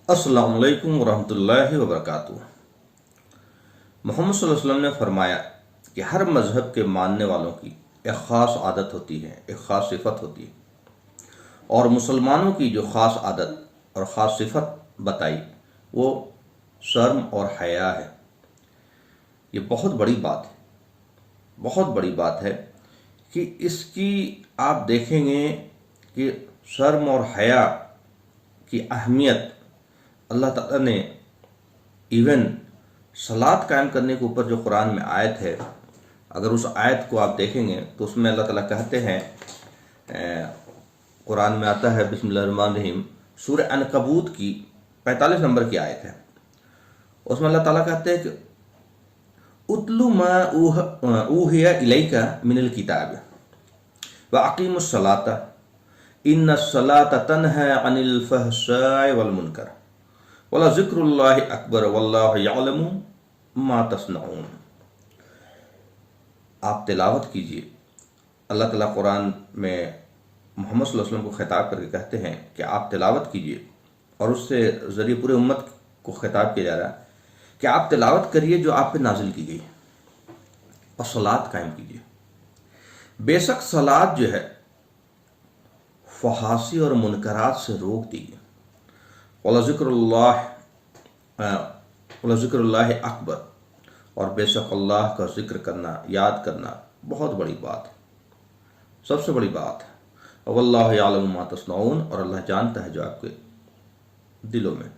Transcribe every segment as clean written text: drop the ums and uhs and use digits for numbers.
अस्सलाम वालेकुम रहमतुल्लाहि व बरकातुहू। मोहम्मद सल्लल्लाहु अलैहि वसल्लम ने फरमाया कि हर मज़हब के मानने वालों की एक ख़ास आदत होती है, एक ख़ास सिफत होती है, और मुसलमानों की जो ख़ास आदत और ख़ास सिफत बताई वो शर्म और हया है। ये बहुत बड़ी बात है, बहुत बड़ी बात है कि इसकी आप देखेंगे कि शर्म और हया की अहमियत अल्लाह ताला ने इवन सलात कायम करने के ऊपर जो कुरान में आयत है, अगर उस आयत को आप देखेंगे तो उसमें अल्लाह ताला कहते हैं, कुरान में आता है बिस्मिल्लाहिर्रहमानिर्रहीम, सूरह अनकबूत की 45 नंबर की आयत है। उसमें अल्लाह ताला कहते हैं कि उतलु मा ऊहिया इलैका मिनल किताब व अकीमुस सलाता इन्नस सलाता तन्हा अनिल फहशाइ वल मुनकर वला ज़िक्रुल्लाहि अकबर वल्लाहु यअलमु मा तस्नऊन। आप तिलावत कीजिए। अल्लाह ताला कुरान में मोहम्मद सल्लल्लाहु अलैहि वसल्लम को खिताब करके कहते हैं कि आप तिलावत कीजिए, और उससे ज़रिए पूरे उम्मत को खिताब किया जा रहा है कि आप तिलावत करिए जो आप पे नाजिल की गई, और सलात कायम कीजिए। बेशक सलात जो है फहासी और मुनकरात से रोक दी है। वला ज़िक्रुल्लाहि अकबर, और बेशक अल्लाह का जिक्र करना, याद करना बहुत बड़ी बात है, सबसे बड़ी बात है। वल्लाहु यअलमु मा तस्नऊन, और अल्लाह जानता है जो आपके दिलों में।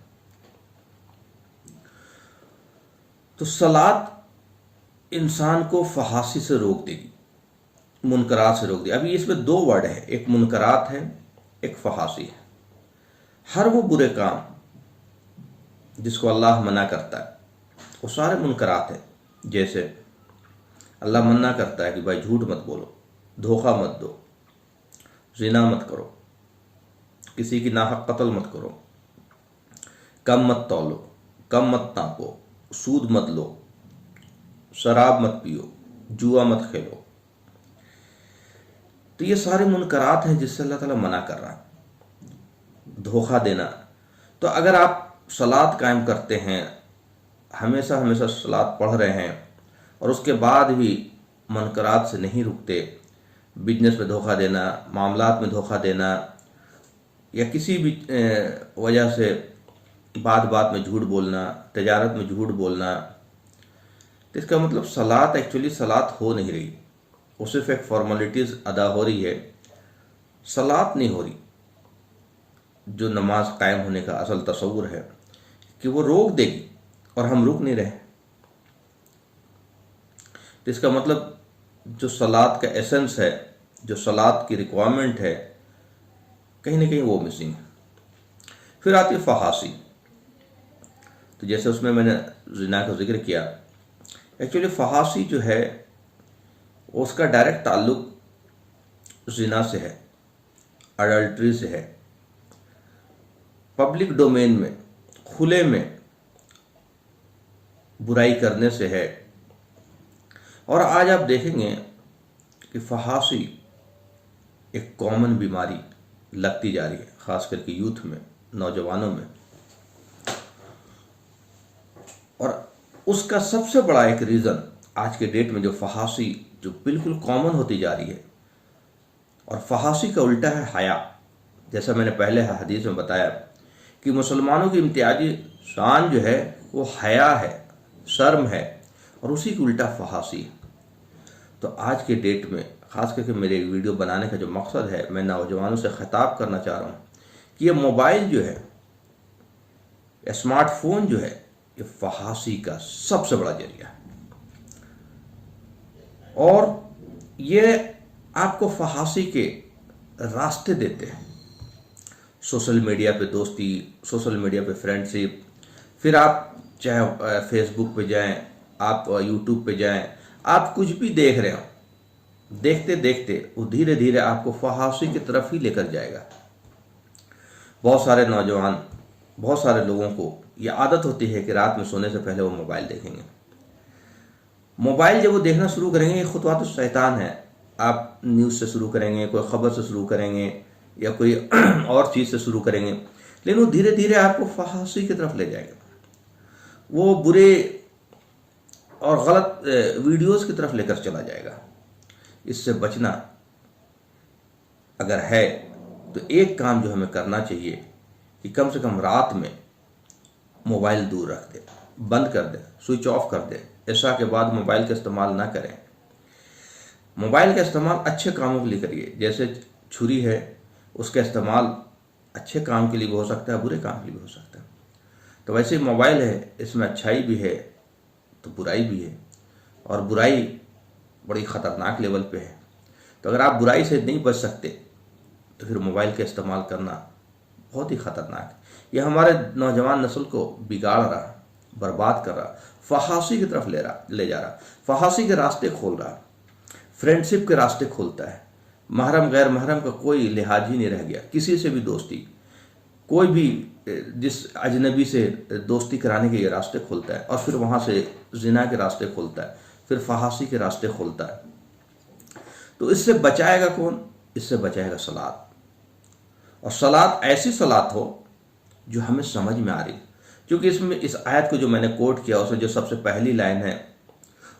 तो सलात इंसान को फहासी से रोक देगी, मुनकरात से रोक देगी। अभी इसमें दो वर्ड है, एक मुनकरात है, एक फहासी है। हर वो बुरे काम जिसको अल्लाह मना करता है वो सारे मुनकरात हैं। जैसे अल्लाह मना करता है कि भाई झूठ मत बोलो, धोखा मत दो, ज़िना मत करो, किसी की नाहक कत्ल मत करो, कम मत तौलो, कम मत नापो, सूद मत लो, शराब मत पियो, जुआ मत खेलो। तो ये सारे मुनकरात हैं जिससे अल्लाह ताला मना कर रहा है। धोखा देना, तो अगर आप सलात कायम करते हैं, हमेशा हमेशा सलात पढ़ रहे हैं, और उसके बाद भी मुनकरात से नहीं रुकते, बिजनेस में धोखा देना, मामलात में धोखा देना, या किसी भी वजह से बात बात में झूठ बोलना, तजारत में झूठ बोलना, तो इसका मतलब सलात एक्चुअली सलात हो नहीं रही, वो सिर्फ एक फॉर्मेलिटीज़ अदा हो रही है, सलात नहीं हो रही। जो नमाज कायम होने का असल तस्वुर है कि वो रोक देगी, और हम रुक नहीं रहे। तो इसका मतलब जो सलात का एसेंस है, जो सलात की रिक्वायरमेंट है, कहीं ना कहीं वो मिसिंग है। फिर आती है फहासी। तो जैसे उसमें मैंने ज़िना का जिक्र किया, एक्चुअली फहासी जो है उसका डायरेक्ट ताल्लुक ज़िना से है, अडल्ट्री से है, पब्लिक डोमेन में खुले में बुराई करने से है। और आज आप देखेंगे कि फहासी एक कॉमन बीमारी लगती जा रही है, ख़ास करके यूथ में, नौजवानों में। और उसका सबसे बड़ा एक रीज़न आज के डेट में जो फहासी जो बिल्कुल कॉमन होती जा रही है, और फहासी का उल्टा है हया। जैसा मैंने पहले हदीस में बताया कि मुसलमानों की इम्तियाजी शान जो है वो हया है, शर्म है, और उसी की उल्टा फहासी है। तो आज के डेट में ख़ास करके मेरे वीडियो बनाने का जो मकसद है, मैं नौजवानों से ख़िताब करना चाह रहा हूँ कि ये मोबाइल जो है, या स्मार्टफोन जो है, ये फहासी का सबसे बड़ा जरिया है। और ये आपको फहासी के रास्ते देते हैं। सोशल मीडिया पे दोस्ती, सोशल मीडिया पे फ्रेंडशिप, फिर आप चाहे फेसबुक पे जाएं, आप यूट्यूब पे जाएं, आप कुछ भी देख रहे हो, देखते देखते वो धीरे धीरे आपको फहासी की तरफ ही लेकर जाएगा। बहुत सारे नौजवान, बहुत सारे लोगों को ये आदत होती है कि रात में सोने से पहले वो मोबाइल देखेंगे। मोबाइल जब वो देखना शुरू करेंगे, ये खुतवात शैतान है। आप न्यूज़ से शुरू करेंगे, कोई ख़बर से शुरू करेंगे, या कोई और चीज़ से शुरू करेंगे, लेकिन वो धीरे धीरे आपको फहाशी की तरफ ले जाएगा, वो बुरे और गलत वीडियोस की तरफ लेकर चला जाएगा। इससे बचना अगर है तो एक काम जो हमें करना चाहिए कि कम से कम रात में मोबाइल दूर रख दे, बंद कर दे, स्विच ऑफ कर दे। ऐसा के बाद मोबाइल का इस्तेमाल ना करें। मोबाइल का इस्तेमाल अच्छे कामों के लिए करिए। जैसे छुरी है, उसका इस्तेमाल अच्छे काम के लिए भी हो सकता है, बुरे काम के लिए भी हो सकता है। तो वैसे ही मोबाइल है, इसमें अच्छाई भी है तो बुराई भी है, और बुराई बड़ी ख़तरनाक लेवल पे है। तो अगर आप बुराई से नहीं बच सकते तो फिर मोबाइल का इस्तेमाल करना बहुत ही ख़तरनाक है। यह हमारे नौजवान नस्ल को बिगाड़ रहा, बर्बाद कर रहा, फहाशी की तरफ ले जा रहा, फहाशी के रास्ते खोल रहा, फ्रेंडशिप के रास्ते खोलता है। महरम गैर महरम का कोई लिहाज ही नहीं रह गया। किसी से भी दोस्ती, कोई भी जिस अजनबी से दोस्ती कराने के ये रास्ते खोलता है, और फिर वहाँ से जिना के रास्ते खोलता है, फिर फहाशी के रास्ते खोलता है। तो इससे बचाएगा कौन? इससे बचाएगा सलात। और सलात ऐसी सलात हो जो हमें समझ में आ रही। क्योंकि इसमें इस आयत को जो मैंने कोट किया उसमें जो सबसे पहली लाइन है,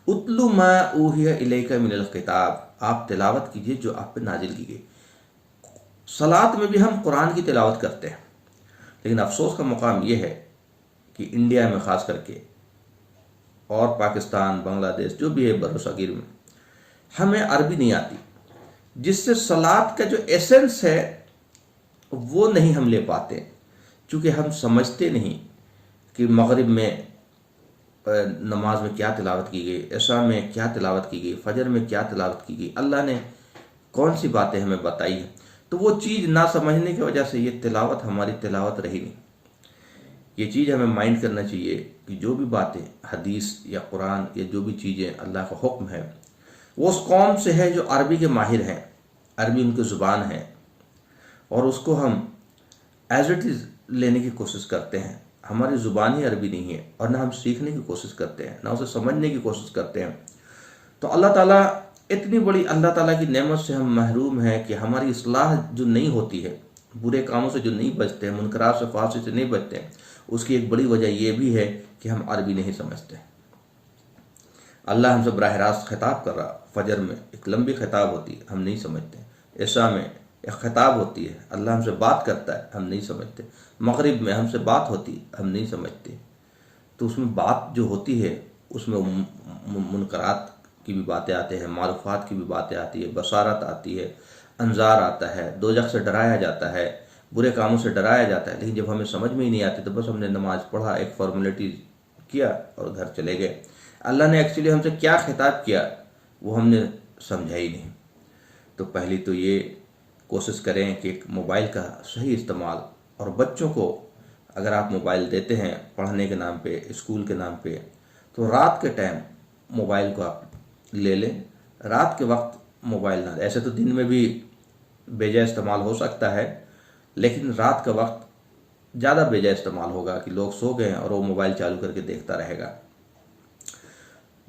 उतलु मा ऊहिया इलैका मिनल किताब, आप तिलावत कीजिए जो आप पे नाजिल की गई। सलात में भी हम कुरान की तिलावत करते हैं, लेकिन अफसोस का मुकाम यह है कि इंडिया में ख़ास करके और पाकिस्तान, बांग्लादेश, जो भी है बरोसगीर में, हमें अरबी नहीं आती, जिससे सलात का जो एसेंस है वो नहीं हम ले पाते। चूँकि हम समझते नहीं कि मगरिब में नमाज में क्या तिलावत की गई, इशा में क्या तिलावत की गई, फजर में क्या तिलावत की गई, अल्लाह ने कौन सी बातें हमें बताई हैं। तो वो चीज़ ना समझने की वजह से ये तिलावत हमारी तिलावत रही नहीं। ये चीज़ हमें माइंड करना चाहिए कि जो भी बातें हदीस या कुरान या जो भी चीज़ें अल्लाह का हुक्म है, वो उस कौम से है जो अरबी के माहिर हैं, अरबी उनकी ज़ुबान है, और उसको हम एज इट इज़ लेने की कोशिश करते हैं। हमारी ज़ुबान ही अरबी नहीं है, और ना हम सीखने की कोशिश करते हैं, ना उसे समझने की कोशिश करते हैं। तो अल्लाह ताला इतनी बड़ी अल्लाह ताला की नेमत से हम महरूम हैं कि हमारी इस्लाह जो नहीं होती है, बुरे कामों से जो नहीं बचते हैं, मुनकरात से, फासी से नहीं बचते हैं, उसकी एक बड़ी वजह यह भी है कि हम अरबी नहीं समझते। अल्लाह हमसे बराह रास्त खिताब कर रहा, फजर में एक लंबी खिताब होती है, हम नहीं समझते। इशा में एक खिताब होती है, अल्लाह हमसे बात करता है, हम नहीं समझते। मगरिब में हमसे बात होती है, हम नहीं समझते। तो उसमें बात जो होती है उसमें मुनकरात की भी बातें आते हैं, मारूफात की भी बातें आती है, बसारत आती है, अंजार आता है, दोजख से डराया जाता है, बुरे कामों से डराया जाता है। लेकिन जब हमें समझ में ही नहीं आती तो बस हमने नमाज पढ़ा, एक फॉर्मेलिटी किया और घर चले गए। अल्लाह ने एक्चुअली हमसे क्या खिताब किया वो हमने समझा ही नहीं। तो पहली तो ये कोशिश करें कि मोबाइल का सही इस्तेमाल, और बच्चों को अगर आप मोबाइल देते हैं पढ़ने के नाम पे, स्कूल के नाम पे, तो रात के टाइम मोबाइल को आप ले लें। रात के वक्त मोबाइल ना, ऐसे तो दिन में भी बेजा इस्तेमाल हो सकता है, लेकिन रात का वक्त ज़्यादा बेजा इस्तेमाल होगा कि लोग सो गए और वो मोबाइल चालू करके देखता रहेगा।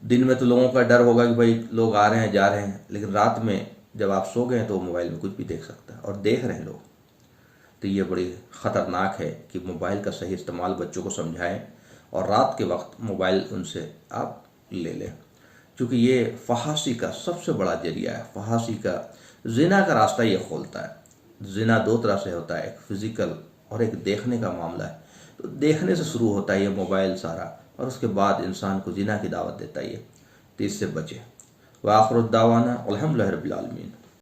दिन में तो लोगों का डर होगा कि भाई लोग आ रहे हैं जा रहे हैं, लेकिन रात में जब आप सो गए तो मोबाइल में कुछ भी देख सकता है, और देख रहे हैं लोग। तो ये बड़ी ख़तरनाक है कि मोबाइल का सही इस्तेमाल बच्चों को समझाएं, और रात के वक्त मोबाइल उनसे आप ले लें, क्योंकि ये फहाशी का सबसे बड़ा जरिया है। फहाशी का, जिना का रास्ता ये खोलता है। जिना दो तरह से होता है, एक फिज़िकल और एक देखने का मामला है। तो देखने से शुरू होता है ये मोबाइल सारा, और उसके बाद इंसान को जिना की दावत देता है ये। तो इससे बचे। व आखिर दावाना अल्हम्दुलिल्लाहि रब्बिल आलमीन।